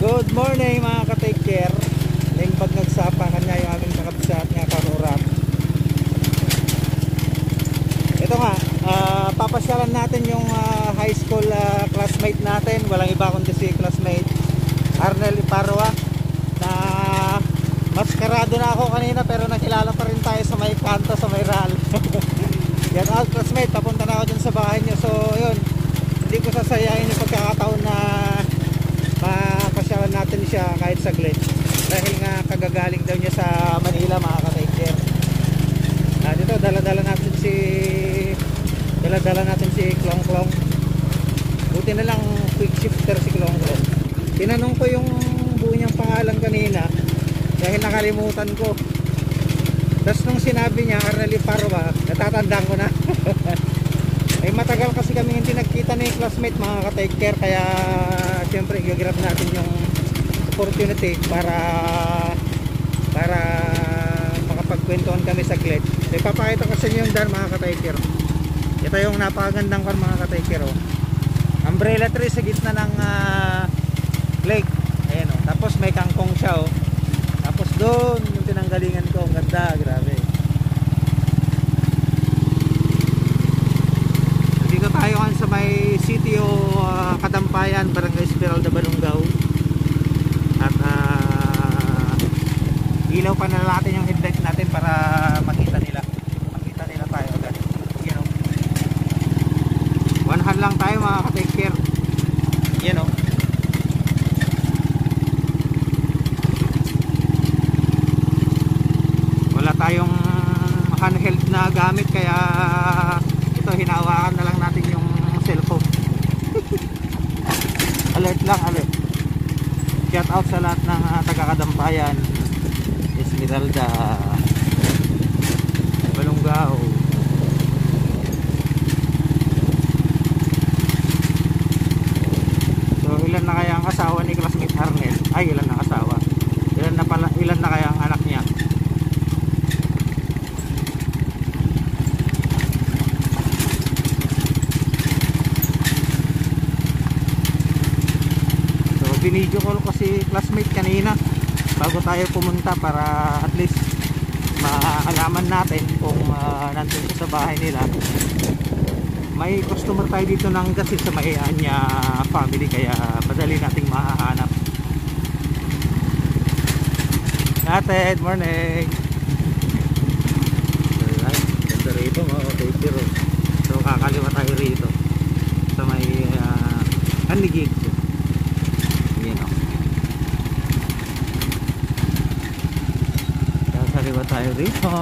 Good morning mga ka-take care. Pag nagsapa kanya yung aming kakabsat nga karurat. Ito nga, papasyalan natin yung high school classmate natin. Walang iba kundi si classmate Arnel Iparwa, na maskarado na ako kanina pero nakilala pa rin tayo sa may kanto, sa may RAL. Yan out classmate, papunta na ako dun sa bahay nyo. So yun, hindi ko sasayain yung pagkakataon na mapasyalan natin siya kahit saglit, dahil nga kagagaling daw niya sa Manila mga ka-take care. Dito dala-dala natin si Klong Klong. Buti na lang quick shifter si Klong Klong. Tinanong ko yung buo niyang pangalan kanina dahil nakalimutan ko. Tapos nung sinabi niya Arnel Iparwa, natatandaan ko na. Ay matagal kasi kami hindi nagkita ni classmate mga ka-take care, kaya siyempre i-grab natin yung opportunity para makapagkwentuhan kami saglit. Ipapakita ko sa inyo yung daan mga ka-take care. Ito yung napakagandang kan mga ka-take care. Umbrella tree sa gitna ng lake. Ayan, oh. Tapos may kangkong siya. Oh. Tapos doon yung tinanggalingan ko, ang ganda, grabe. Dito tayo sa may City o Kadampayan, Barangay Esmeralda, Balungaw. At ilaw pa na natin yung headlight natin para makita nila tayo agad. You know, one hand lang tayo mga ka-take care. You know, wala tayong handheld na gamit, kaya ito hinawakan na lang natin yung cellphone. Alert lang, alert. Shout out sa lahat ng taga-Kadampayan, Esmeralda, Balungaw. So ilan na kaya ang asawa ni classmate Arnel? Ay, ilan na asawa? Ilan na kaya ang anak niya? Video call ko si classmate kanina bago tayo pumunta para at least maalaman natin kung nandun sa bahay nila. May customer tayo dito ng kasi sa may Anya family, kaya madali nating mahahanap. Good morning. Alright, ganda rito mga ka-take. So kakaliwa tayo rito sa may Anigig. Kaliwa tayo rito.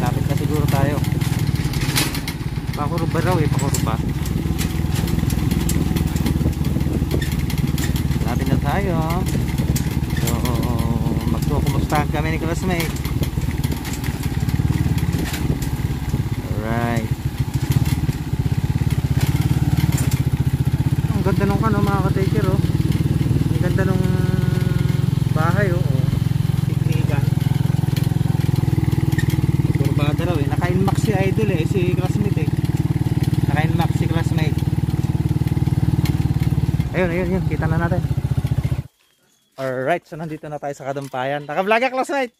Lapit na siguro tayo. Pakuruba raw pakuruba. Lapit na tayo. So magkukumustahan kami ni classmate. Right. Ang ganda nung mga ka-take care, oh. Ang ganda nung bahay, oh. Piknikan. Kurbada raw, eh. Naka-inmax si idol, eh. Si classmate, eh. Naka-inmax si classmate. Ayun. Kita na natin. Alright, so nandito na tayo sa Kadampayan. Naka-vlog ka, classmate.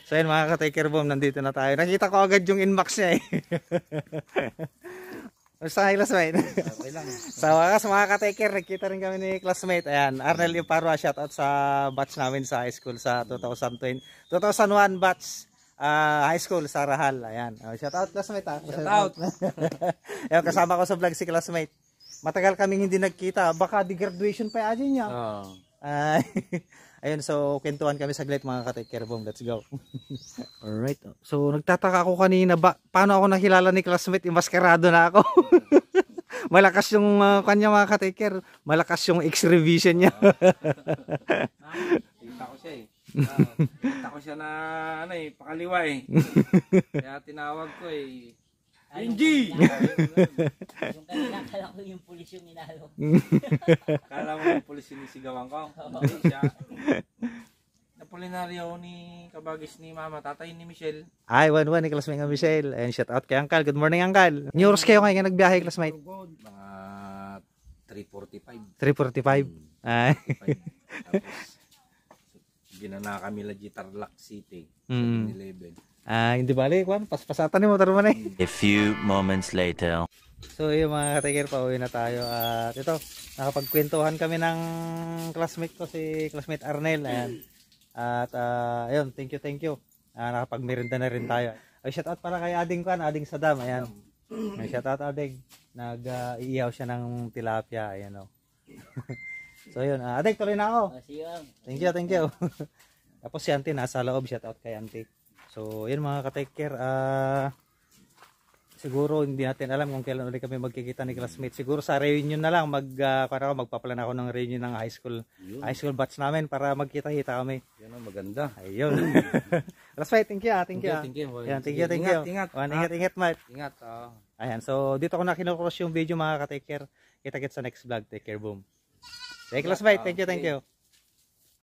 So yun mga ka-take care boom, nandito na tayo. Nakita ko agad yung inbox niya, eh. Basta kayo classmate. Okay lang. Sa wakas mga ka-take care, nakita rin kami ni classmate. Ayan, Arnel Iparwa, shoutout sa batch namin sa high school sa 2001 batch high school sa Rahal. Ayan, shoutout classmate, ha. Shoutout. Ayan, kasama ko sa vlog si classmate. Matagal kaming hindi nagkita, baka di graduation pa yan niya. Ayun, so kwentuhan kami saglit mga ka-take care boom. Let's go. Alright. So nagtataka ako kanina, paano ako nakilala ni classmate? Maskarado na ako. Malakas yung kanya mga ka-take care. Malakas yung X-revision niya. Kita ko siya, eh. Kita ko siya na pakaliwa, eh. Kaya tinawag ko, eh. Benji! Yung kanina kala ko yung pulis yung inalo. Kala mo yung pulis sinisigawan ko. Hindi siya. seminaryo ni Kabagis ni Mama, tatay ni Michelle. Ay, 1-1 ni classmate ng Michelle. And shout out kay Uncle. Good morning, Uncle. New Year's kayo ngayon nagbiyahe, classmate? Mga 3:45. 3:45. Ay. Tapos, ginana kami Laji Tarlac City. Mm. 11. Hindi bali, Kwan. Paspasatan ni motor mo na eh. A few moments later. So yung mga katikir, pauwi na tayo. At ito, nakapagkwentuhan kami ng classmate ko, si classmate Arnel. Ayan. At ayun, thank you. Nakapagmerinda na rin tayo. Ay, shout out para kay Ading Kwan, Ading Sadam. Ayan. May shout out Ading. Nag-iihaw siya ng tilapia. Ayan o. So yun, Ading, tuloy na ako. See you. Thank you. Tapos si Auntie nasa loob, shout out kay Auntie. So yun mga ka-take care. Siguro hindi natin alam kung kailan ulit kami magkikita ni classmate. Siguro sa reunion na lang magpaplan ako ng reunion ng high school batch namin para magkita-kita kami. Yan ang maganda. Ayun. Classmate, thank you. Thank you. Yan, thank you. Ingat. Ingat, mate. Ingat. Ayan, so dito ko na kinocross yung video mga ka-take care. Kita-kits sa next vlog. Take care, boom. Thank you, classmate. Thank you.